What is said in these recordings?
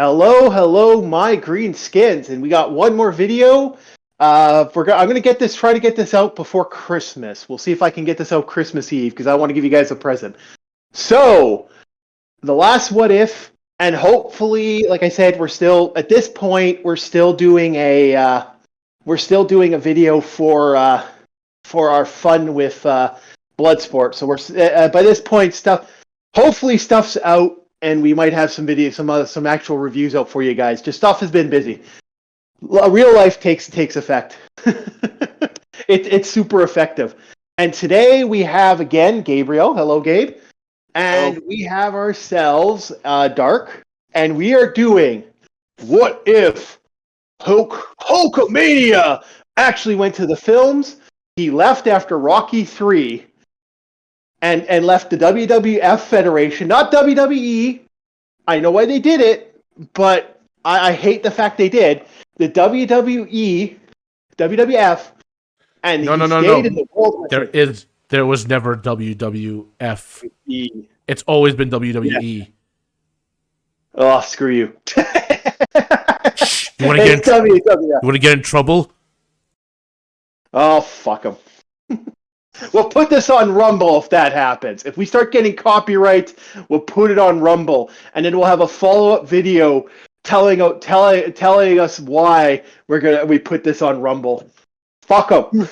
Hello, my green skins, and we got one more video. I'm gonna try to get this out before Christmas. We'll see if I can get this out Christmas Eve because I want to give you guys a present. So, the last what if, and hopefully, like I said, we're still at this point. We're still doing a video for our fun with Bloodsport. So we're by this point hopefully stuff's out. And we might have some videos, some actual reviews out for you guys. Just stuff has been busy. Real life takes effect. It's super effective. And today we have again Gabriel. Hello, Gabe. And hello. We have ourselves Dark, and we are doing what if Hulkamania actually went to the films. He left after Rocky 3. And left the WWF Federation, not WWE. I know why they did it, but I hate the fact they did. The WWE, WWF, and no. In the world. There was never WWF. It's always been WWE. Yeah. Oh, screw you! You want to get in trouble? Oh, fuck them. We'll put this on Rumble if that happens. If we start getting copyright, we'll put it on Rumble, and then we'll have a follow-up video telling us why we put this on Rumble. Fuck them.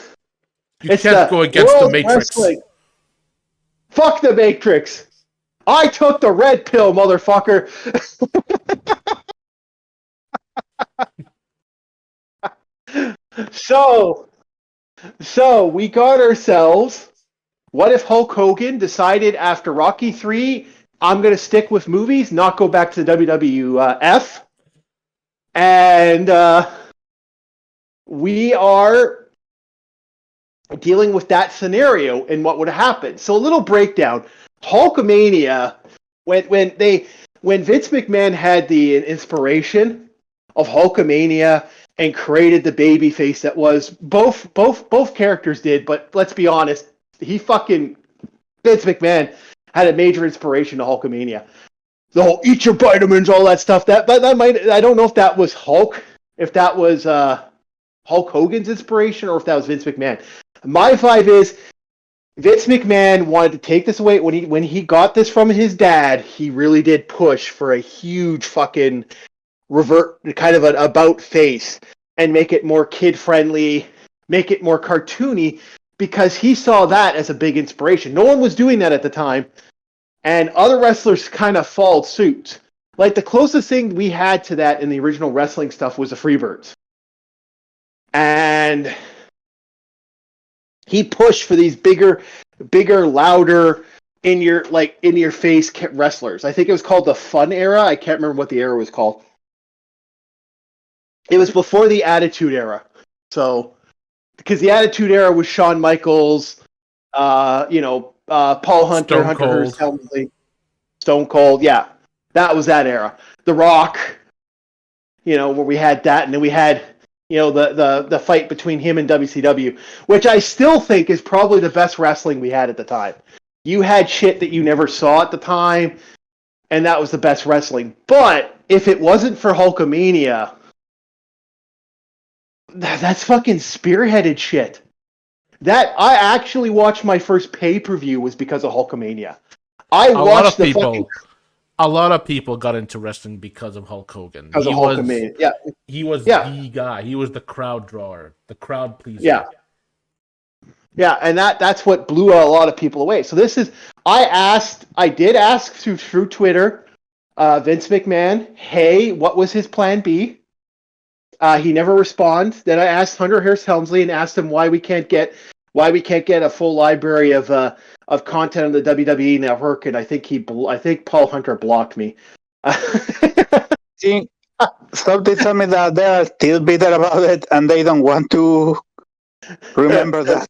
You can't go against the Matrix. Wrestling. Fuck the Matrix. I took the red pill, motherfucker. So we got ourselves. What if Hulk Hogan decided after Rocky 3, I'm going to stick with movies, not go back to the WWF? And we are dealing with that scenario and what would happen. So a little breakdown. Hulkamania, when Vince McMahon had the inspiration of Hulkamania and created the baby face that was both characters did, but let's be honest, Vince McMahon had a major inspiration to Hulkamania. The whole eat your vitamins, all that stuff. That might, I don't know if that was Hulk, if that was Hulk Hogan's inspiration, or if that was Vince McMahon. My vibe is Vince McMahon wanted to take this away when he got this from his dad. He really did push for a huge fucking revert, kind of an about face, and make it more kid friendly, make it more cartoony, because he saw that as a big inspiration. No one was doing that at the time, and other wrestlers kind of followed suit. Like the closest thing we had to that in the original wrestling stuff was the Freebirds, and he pushed for these bigger, louder, in your face wrestlers. I think it was called the Fun Era. I can't remember what the era was called. It was before the Attitude Era. So, because the Attitude Era was Shawn Michaels, Paul Hunter, Hunter Hearst Helmsley, Stone Cold. Yeah, that was that era. The Rock, where we had that, and then we had, the fight between him and WCW, which I still think is probably the best wrestling we had at the time. You had shit that you never saw at the time, and that was the best wrestling. But if it wasn't for Hulkamania, that's fucking spearheaded shit. That I actually watched my first pay-per-view was because of Hulkamania. A lot of people got into wrestling because of Hulk Hogan. Because of Hulkamania. Yeah. He was the guy. He was the crowd drawer, the crowd pleaser. Yeah. Yeah, and that's what blew a lot of people away. So this is I did ask through Twitter, Vince McMahon, hey, what was his plan B? He never responded. Then I asked Hunter Hearst Helmsley and asked him why we can't get a full library of content on the WWE network, and I think Paul Hunter blocked me. See, somebody told me that they are still bitter about it, and they don't want to remember that.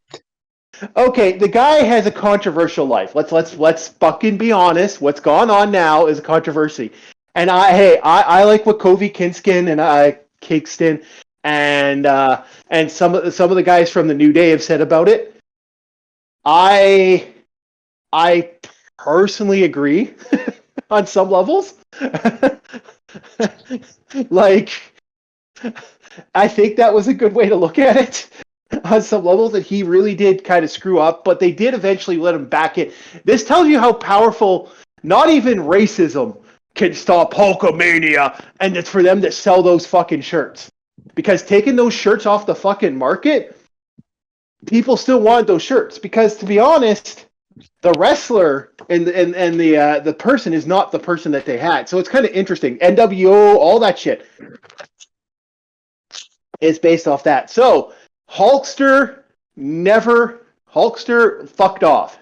Okay, the guy has a controversial life. Let's fucking be honest. What's gone on now is a controversy, and I like what Kofi Kingston and Kingston and some of the guys from the New Day have said about it. I personally agree on some levels. Like, I think that was a good way to look at it on some levels, that he really did kind of screw up, but they did eventually let him back in. This tells you how powerful not even racism can stop Hulkamania, and it's for them to sell those fucking shirts. Because taking those shirts off the fucking market, people still want those shirts. Because to be honest, the wrestler and the person is not the person that they had. So it's kind of interesting. NWO, all that shit is based off that. So Hulkster fucked off.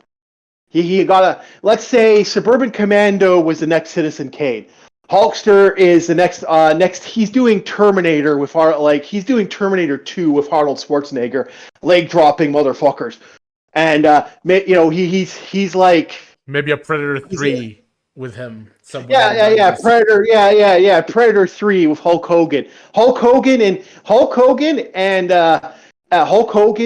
He got a, let's say Suburban Commando was the next Citizen Kane. Hulkster is the next he's doing Terminator with he's doing Terminator 2 with Arnold Schwarzenegger, leg dropping motherfuckers. And he's like maybe a Predator 3 with him somewhere. Yeah. Predator 3 with Hulk Hogan. Hulk Hogan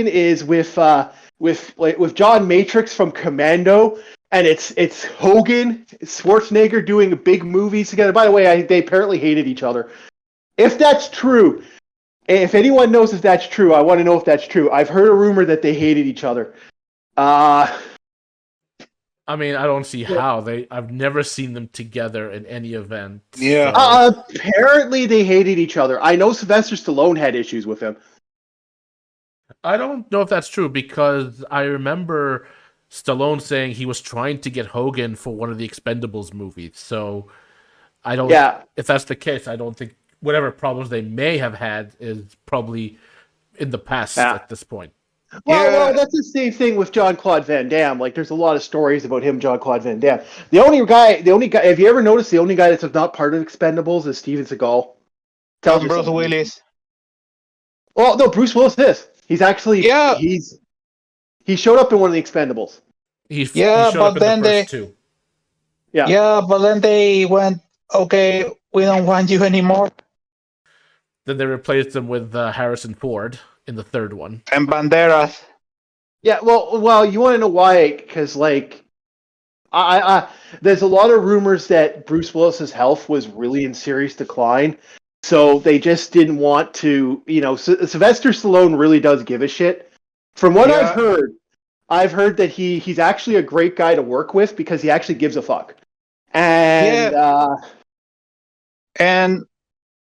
is with John Matrix from Commando, and it's Hogan, Schwarzenegger doing big movies together. By the way, they apparently hated each other. If that's true, if anyone knows if that's true, I want to know if that's true. I've heard a rumor that they hated each other. I mean, I don't see how. I've never seen them together in any event. Yeah. So. Apparently they hated each other. I know Sylvester Stallone had issues with him. I don't know if that's true, because I remember Stallone saying he was trying to get Hogan for one of the Expendables movies. So I don't. Yeah. If that's the case, I don't think whatever problems they may have had is probably in the past at this point. Well, that's the same thing with Jean-Claude Van Damme. Like, there's a lot of stories about him, Jean-Claude Van Damme. The only guy. Have you ever noticed the only guy that's not part of Expendables is Steven Seagal? Bruce Willis. Well, no, Bruce Willis is. He's actually. Yeah. He showed up in one of the Expendables. He showed but up in then the first two. Yeah, but then they went, okay, we don't want you anymore. Then they replaced him with Harrison Ford in the third one. And Banderas. Yeah, well, you want to know why? Because there's a lot of rumors that Bruce Willis's health was really in serious decline, so they just didn't want to. Sylvester Stallone really does give a shit. From what I've heard that he's actually a great guy to work with because he actually gives a fuck. And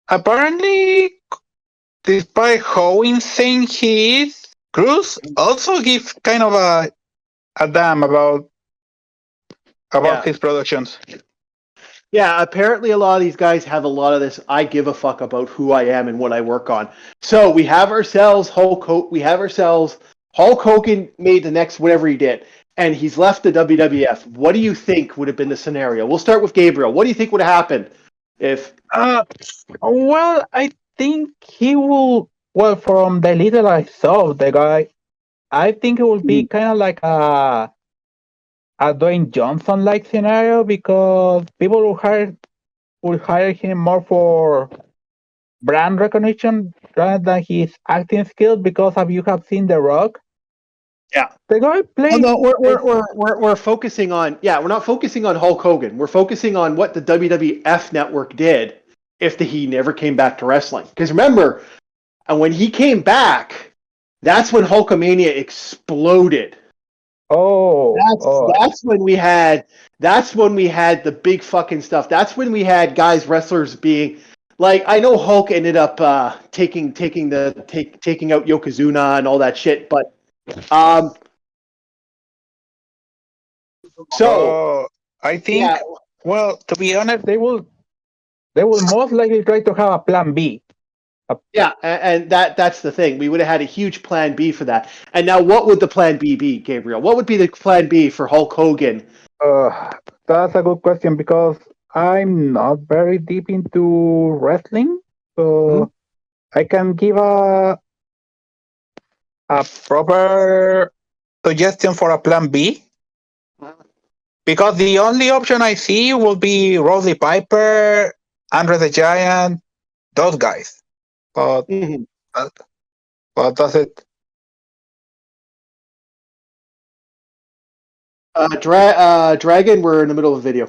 apparently, despite how insane he is, Cruz also gives kind of a damn about his productions. Yeah, apparently a lot of these guys have a lot of this I give a fuck about who I am and what I work on. So we have ourselves Hulk Hogan made the next whatever he did, and he's left the WWF. What do you think would have been the scenario? We'll start with Gabriel. What do you think would have happened if... Well, I think he will... Well, from the little I saw, the guy, I think it will be kind of like a Dwayne Johnson-like scenario, because people will hire him more for brand recognition rather than his acting skills. Because you have seen The Rock. Yeah, the guy plays. No, we're focusing on. Yeah, we're not focusing on Hulk Hogan. We're focusing on what the WWF network did if he never came back to wrestling. Because remember, when he came back, that's when Hulkamania exploded. That's when we had the big fucking stuff. That's when we had wrestlers being like, I know Hulk ended up taking out Yokozuna and all that shit, but I think well, to be honest, they will most likely try to have a plan B. Yeah, and that's the thing. We would have had a huge plan B for that. And now what would the plan B be, Gabriel? What would be the plan B for Hulk Hogan? That's a good question, because I'm not very deep into wrestling. So I can give a proper suggestion for a plan B. Because the only option I see will be Roddy Piper, Andre the Giant, those guys. But that's it. Dragon, we're in the middle of a video.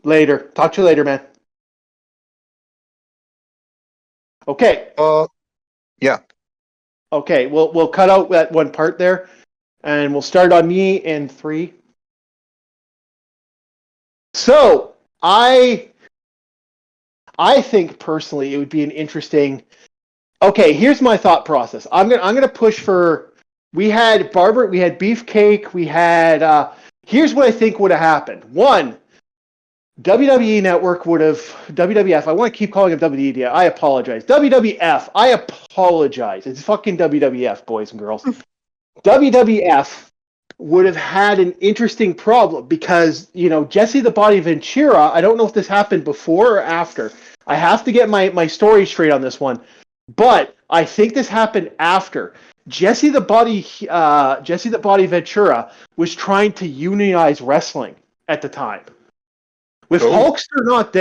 Later. Talk to you later, man. Okay. Yeah. Okay. We'll cut out that one part there, and we'll start on me in 3. So I think personally it would be an interesting. Okay, here's my thought process. I'm gonna push for. We had Beefcake. We had. Here's what I think would have happened. One, WWE Network would have WWF. I want to keep calling it WWE. I apologize. WWF. I apologize. It's fucking WWF, boys and girls. WWF would have had an interesting problem because, Jesse the Body Ventura, I don't know if this happened before or after. I have to get my story straight on this one. But I think this happened after. Jesse the Body Ventura was trying to unionize wrestling at the time. With Hulkster not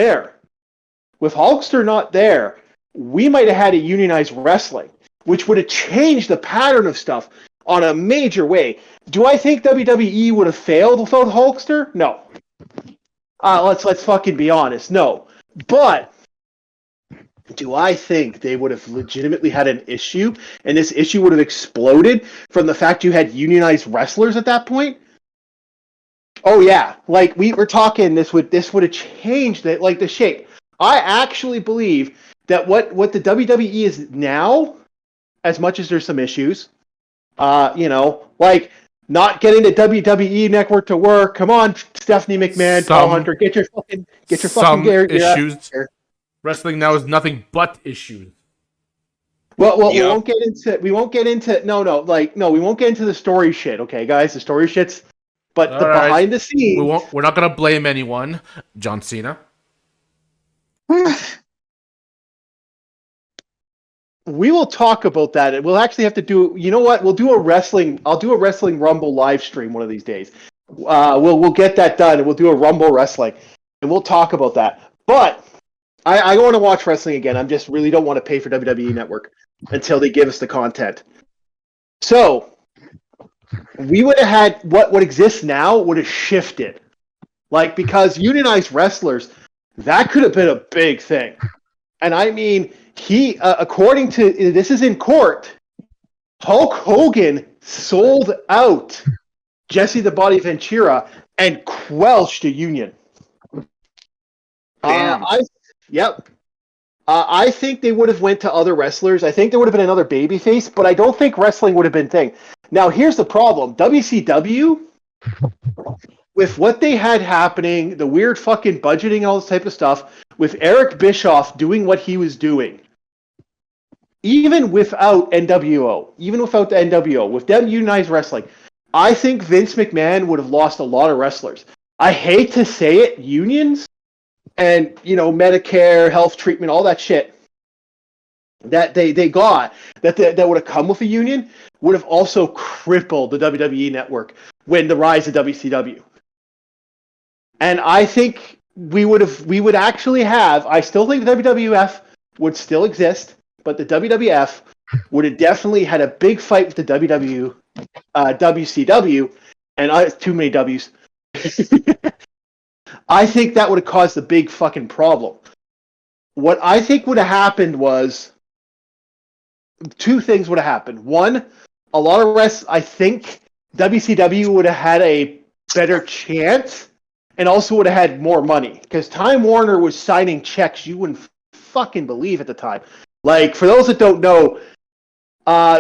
there, we might have had a unionized wrestling, which would have changed the pattern of stuff on a major way. Do I think WWE would have failed without Hulkster? No. Let's fucking be honest. No. But do I think they would have legitimately had an issue, and this issue would have exploded from the fact you had unionized wrestlers at that point? Oh yeah, like we were talking, this would have changed the shape. I actually believe that what the WWE is now, as much as there's some issues, like not getting the WWE Network to work. Come on, Stephanie McMahon, Paul Hunter, get your fucking issues. Wrestling now is nothing but issues. Well, we won't get into we won't get into the story shit, okay, guys? The story shit's. But all behind the scenes, we're not gonna blame anyone. John Cena. We will talk about that. We'll actually have to do. You know what? We'll do a wrestling. I'll do a wrestling Rumble live stream one of these days. We'll get that done, and we'll do a Rumble wrestling, and we'll talk about that. But I want to watch wrestling again. I just really don't want to pay for WWE Network until they give us the content. So. We would have had what exists now would have shifted, because unionized wrestlers, that could have been a big thing. And I mean, he, according to this is in court, Hulk Hogan sold out Jesse the Body Ventura and quelched a union. Damn. I think they would have went to other wrestlers. I think there would have been another babyface, but I don't think wrestling would have been thing. Now, here's the problem. WCW, with what they had happening, the weird fucking budgeting, all this type of stuff, with Eric Bischoff doing what he was doing, even without NWO, with them unionized wrestling, I think Vince McMahon would have lost a lot of wrestlers. I hate to say it, unions, and, Medicare, health treatment, all that shit that they got, that would have come with a union, would have also crippled the WWE Network when the rise of WCW. And I think we would actually have, I still think the WWF would still exist, but the WWF would have definitely had a big fight with the WCW, and too many W's. I think that would have caused a big fucking problem. What I think would have happened was, two things would have happened. One, a lot of I think WCW would have had a better chance, and also would have had more money, because Time Warner was signing checks you wouldn't fucking believe at the time. For those that don't know,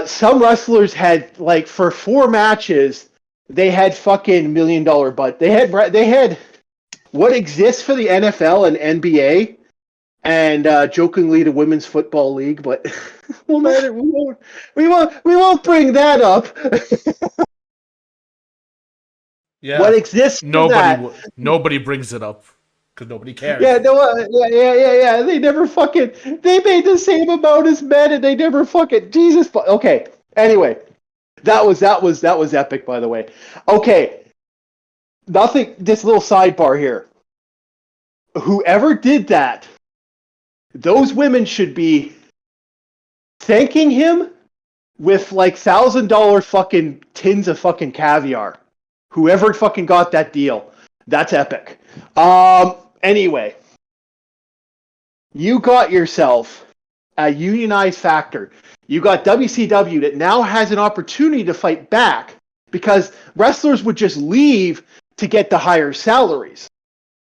some wrestlers had, for 4 matches, they had fucking $1 million budget. They had what exists for the NFL and NBA, and jokingly the Women's Football League, but we won't bring that up. Yeah. What exists? Nobody brings it up because nobody cares. Yeah. They never fucking. They made the same amount as men, and they never fucking. Jesus. Okay. Anyway, that was epic, by the way. Okay. Nothing. This little sidebar here. Whoever did that, those women should be thanking him with $1,000 fucking tins of fucking caviar. Whoever fucking got that deal, that's epic. Anyway, you got yourself a unionized factor. You got WCW that now has an opportunity to fight back because wrestlers would just leave to get the higher salaries.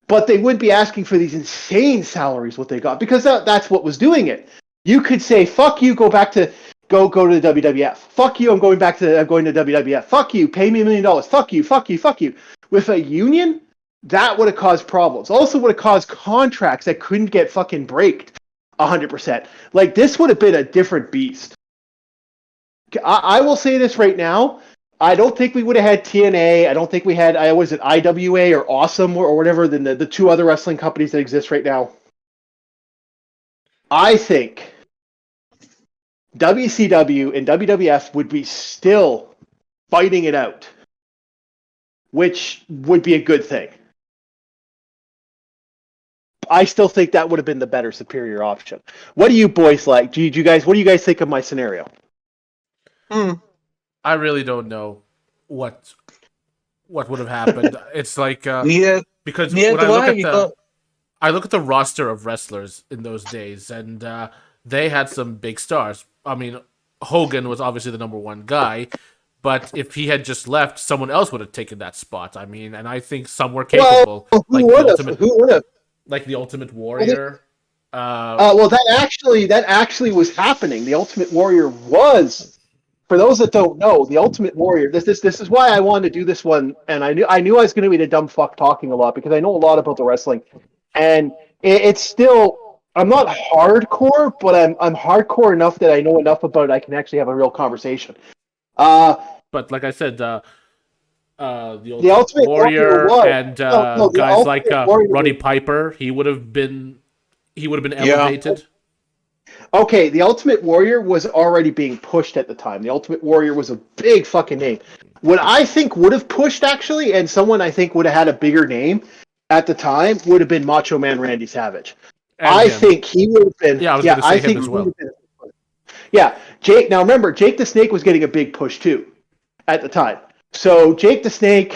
But they wouldn't be asking for these insane salaries what they got because that's what was doing it. You could say, fuck you, go to the WWF. Fuck you, I'm going to WWF. Fuck you, pay me $1 million. Fuck you, fuck you, fuck you. With a union, that would have caused problems. Also would have caused contracts that couldn't get fucking braked 100%. Like, this would have been a different beast. I will say this right now. I don't think we would have had TNA. I don't think we had, was it IWA or Awesome or whatever, than the two other wrestling companies that exist right now. I think WCW and WWF would be still fighting it out, which would be a good thing. I still think that would have been the better, superior option. What do you boys like? What do you guys think of my scenario? I really don't know what would have happened. It's like because when I look at the roster of wrestlers in those days, and they had some big stars. I mean, Hogan was obviously the number one guy, but if he had just left, someone else would have taken that spot. I mean, and I think some were capable. Well, who would have? Like the Ultimate Warrior. Well, that actually was happening. The Ultimate Warrior was, for those that don't know, the Ultimate Warrior. This is why I wanted to do this one, and I knew I was going to be the dumb fuck talking a lot because I know a lot about the wrestling, and it's still, I'm not hardcore, but I'm hardcore enough that I know enough about it I can actually have a real conversation. But like I said, the Ultimate Warrior and guys like Roddy Piper, he would have been elevated. Yeah. Okay, the Ultimate Warrior was already being pushed at the time. The Ultimate Warrior was a big fucking name. What I think would have pushed, actually, and someone I think would have had a bigger name at the time, would have been Macho Man Randy Savage. I think he would have been... Yeah, I was going to say him as well. Yeah, Jake... Now, remember, Jake the Snake was getting a big push, too, at the time. So, Jake the Snake,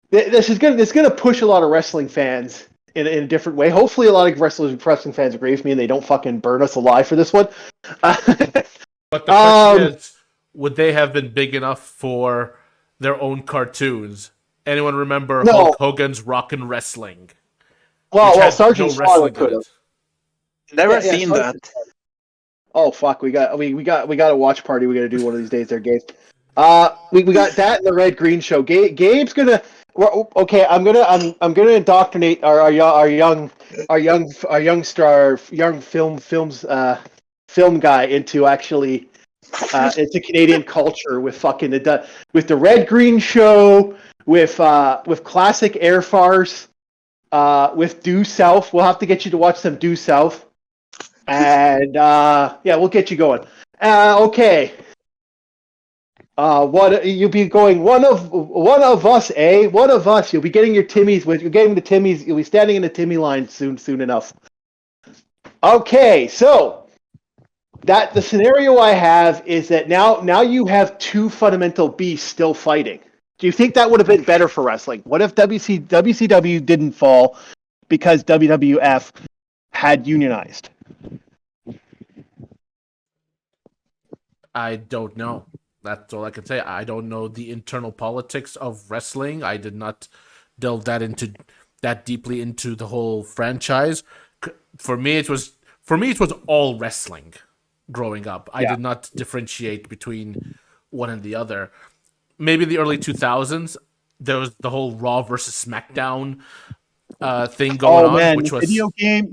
this is going to push a lot of wrestling fans in a different way. Hopefully, a lot of wrestling fans agree with me and they don't fucking burn us alive for this one. But the question is, would they have been big enough for their own cartoons? Anyone remember Hulk Hogan's Rockin' Wrestling? Well, Sergeant Slaughter could have. Never seen that. Oh fuck, we got a watch party we got to do one of these days there, Gabe. We got that and the Red Green Show. Gabe's gonna... Okay, I'm gonna indoctrinate our young film guy into actually into Canadian culture with fucking with the Red Green Show, with classic air farce, with Due South. We'll have to get you to watch some Due South, and we'll get you going. Okay. What you'll be going? One of us, eh? One of us. You'll be getting your Timmies. You're getting the Timmies. You'll be standing in the Timmy line soon enough. Okay, so the scenario I have is that now you have two fundamental beasts still fighting. Do you think that would have been better for wrestling? What if WCW didn't fall because WWF had unionized? I don't know. That's all I can say. I don't know the internal politics of wrestling. I did not delve that deeply into the whole franchise. For me, it was all wrestling growing up. I did not differentiate between one and the other. Maybe in the early 2000s, there was the whole Raw versus SmackDown thing going on, which was video game.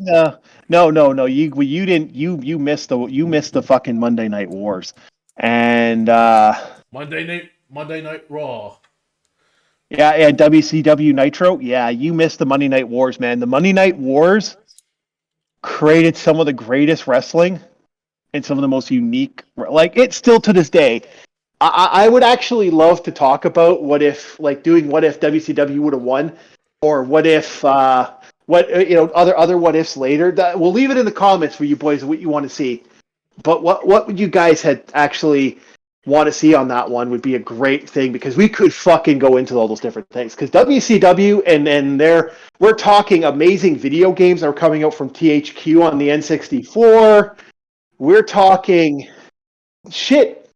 No. You didn't. You missed the fucking Monday Night Wars. And Monday Night Raw. Yeah, WCW Nitro. Yeah, you missed the Monday Night Wars, man. The Monday Night Wars created some of the greatest wrestling and some of the most unique. Like, it's still to this day. I would actually love to talk about what if WCW would have won, or what if other what ifs later. We'll leave it in the comments for you boys what you want to see. But what would you guys had actually want to see on that one would be a great thing, because we could fucking go into all those different things. Because WCW and we're talking amazing video games that are coming out from THQ on the N64. We're talking shit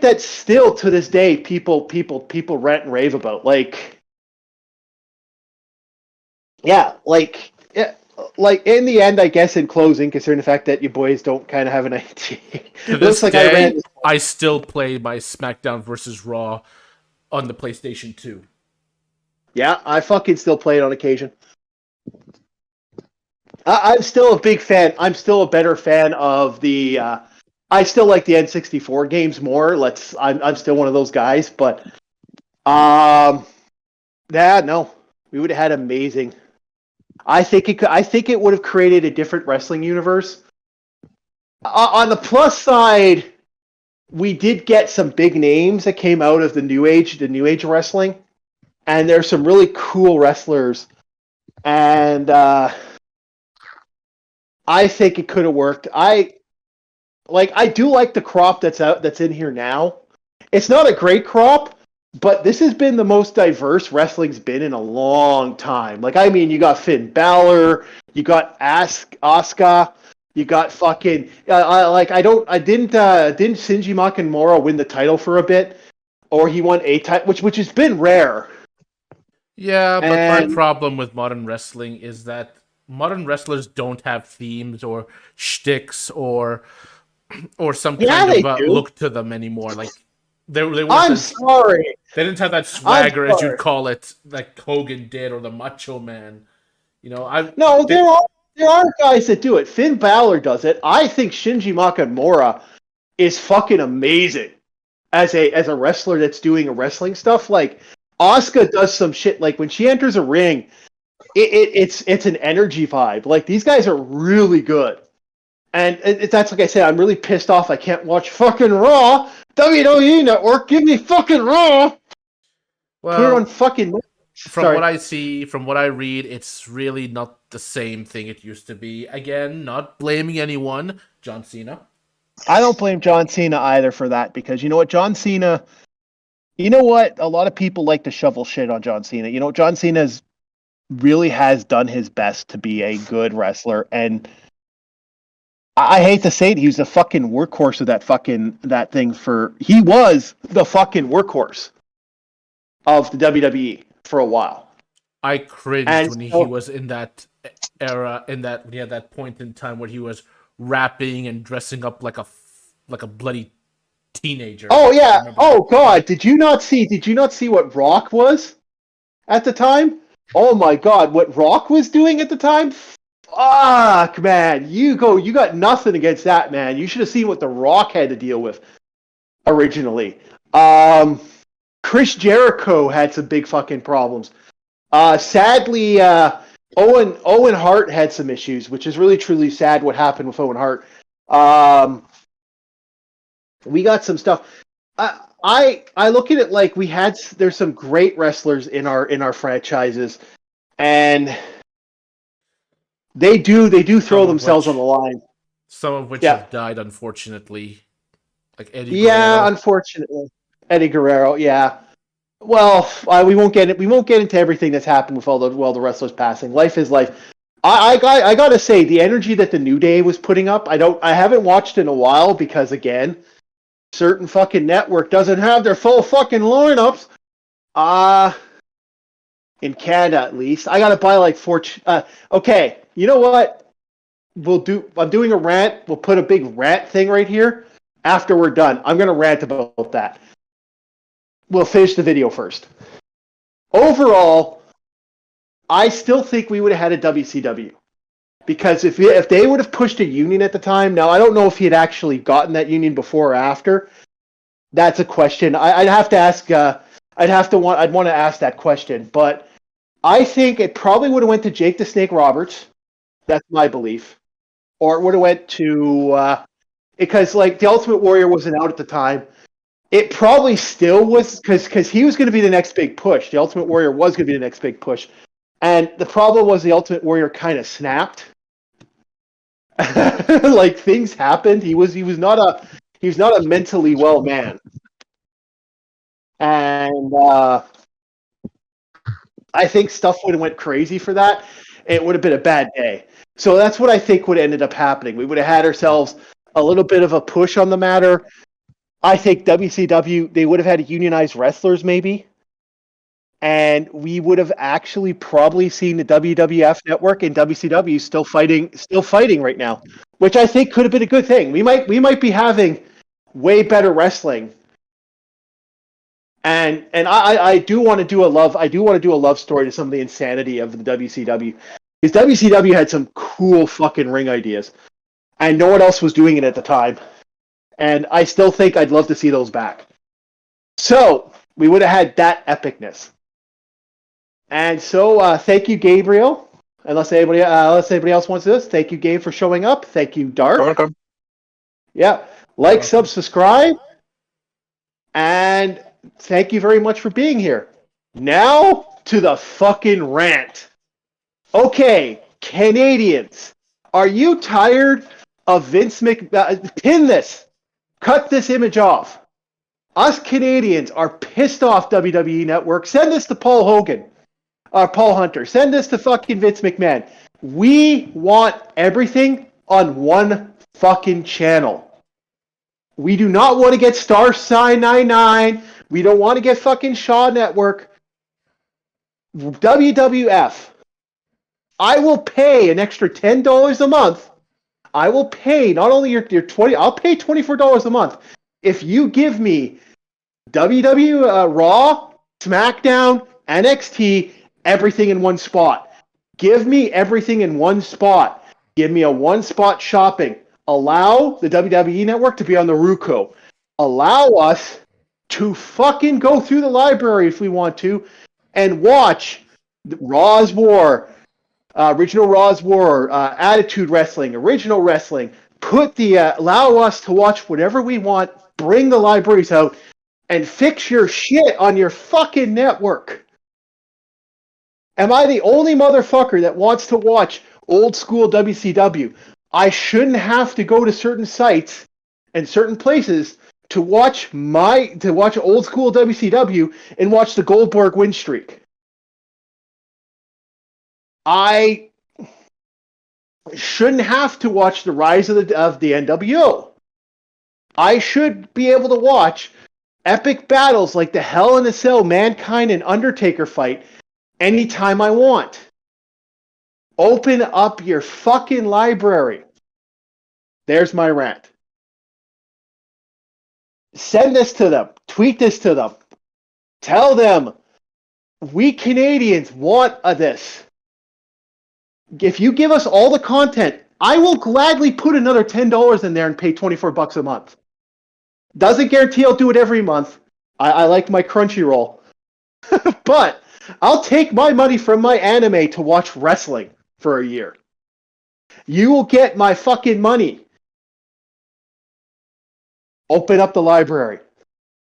that still to this day people rant and rave about. Like in the end, I guess in closing, considering the fact that you boys don't kind of have an idea, To it this looks like day, I still play my SmackDown versus Raw on the PlayStation 2. Yeah, I fucking still play it on occasion. I'm still a big fan. I'm still a better fan of the. I still like the N64 games more. I'm still one of those guys, but no, we would have had amazing. I think it would have created a different wrestling universe. On the plus side, we did get some big names that came out of the new age wrestling, and there's some really cool wrestlers, and I think it could have worked. I do like the crop that's in here now. It's not a great crop, but this has been the most diverse wrestling's been in a long time. You got Finn Balor, you got Asuka, you got fucking didn't Shinji Nakamura win the title for a bit, or he won a title, which has been rare. Yeah, but my problem with modern wrestling is that modern wrestlers don't have themes or shticks or some kind of look to them anymore. Like they I'm sorry. They didn't have that swagger, as you'd call it, like Hogan did, or the Macho Man. There are guys that do it. Finn Balor does it. I think Shinji Nakamura is fucking amazing as a wrestler that's doing wrestling stuff. Like Asuka does some shit. Like when she enters a ring, it's an energy vibe. Like these guys are really good. And that's like I said, I'm really pissed off. I can't watch fucking Raw. WWE Network, give me fucking Raw. Well, put it on fucking. What I see, from what I read, it's really not the same thing it used to be. Again, not blaming anyone. John Cena. I don't blame John Cena either for that, because you know what, John Cena. You know what? A lot of people like to shovel shit on John Cena. You know, John Cena really has done his best to be a good wrestler, and I hate to say it, he was the fucking workhorse of that thing he was the fucking workhorse of the WWE for a while. I cringed when he was in that era, when he had that point in time where he was rapping and dressing up like a bloody teenager. Oh yeah. Oh god, did you not see what Rock was at the time? Oh my god, what Rock was doing at the time? Fuck, man. You got nothing against that, man. You should have seen what The Rock had to deal with originally. Chris Jericho had some big fucking problems. Sadly, Owen Hart had some issues, which is really truly sad what happened with Owen Hart. We got some stuff. I look at it like there's some great wrestlers in our franchises, and they do throw themselves on the line. Some of which have died, unfortunately. Like Eddie Guerrero. Yeah, unfortunately. Eddie Guerrero, yeah. Well, we won't get into everything that's happened with all the wrestlers passing. Life is life. I gotta say, the energy that the New Day was putting up, I haven't watched in a while, because again, certain fucking network doesn't have their full fucking lineups. In Canada at least. I gotta buy like 4 okay, you know what? I'm doing a rant. We'll put a big rant thing right here. After we're done, I'm gonna rant about that. We'll finish the video first. Overall, I still think we would have had a WCW. Because if they would have pushed a union at the time, now I don't know if he had actually gotten that union before or after. That's a question. I'd have to ask. I'd want to ask that question. But I think it probably would have went to Jake the Snake Roberts. That's my belief. Or it would have went to because like the Ultimate Warrior wasn't out at the time. It probably still was, because he was going to be the next big push. The Ultimate Warrior was going to be the next big push. And the problem was the Ultimate Warrior kind of snapped. Like things happened. He was not He's not a mentally well man. And I think stuff would have went crazy for that. It would have been a bad day. So that's what I think would have ended up happening. We would have had ourselves a little bit of a push on the matter. I think WCW, they would have had unionized wrestlers maybe. And we would have actually probably seen the WWF network and WCW still fighting right now, which I think could have been a good thing. We might be having way better wrestling. And I do want to do a love story to some of the insanity of the WCW, because WCW had some cool fucking ring ideas, and no one else was doing it at the time. And I still think I'd love to see those back. So we would have had that epicness. And so thank you, Gabriel. Unless anybody else wants this, thank you, Gabe, for showing up. Thank you, Dark. You're welcome. Yeah, subscribe, and thank you very much for being here. Now to the fucking rant. Okay, Canadians, are you tired of Vince McMahon? Pin this. Cut this image off. Us Canadians are pissed off, WWE Network. Send this to Paul Hogan. Paul Hunter. Send this to fucking Vince McMahon. We want everything on one fucking channel. We do not want to get Star Sign 99. We don't want to get fucking Shaw Network. WWF. I will pay an extra $10 a month. I will pay not only your 20, I'll pay $24 a month if you give me WWE Raw, SmackDown, NXT, everything in one spot. Give me everything in one spot. Give me a one-spot shopping. Allow the WWE Network to be on the Roku. Allow us to fucking go through the library if we want to and watch Raw's War, Original Raw's War, Attitude Wrestling, Original Wrestling. Allow us to watch whatever we want. Bring the libraries out and fix your shit on your fucking network. Am I the only motherfucker that wants to watch old school WCW? I shouldn't have to go to certain sites and certain places to watch old school WCW and watch the Goldberg win streak. I shouldn't have to watch the rise of the NWO. I should be able to watch epic battles like the Hell in a Cell, Mankind, and Undertaker fight anytime I want. Open up your fucking library. There's my rant. Send this to them. Tweet this to them. Tell them we Canadians want this. If you give us all the content, I will gladly put another $10 in there and pay $24 a month. Doesn't guarantee I'll do it every month. I like my Crunchyroll. But I'll take my money from my anime to watch wrestling for a year. You will get my fucking money. Open up the library.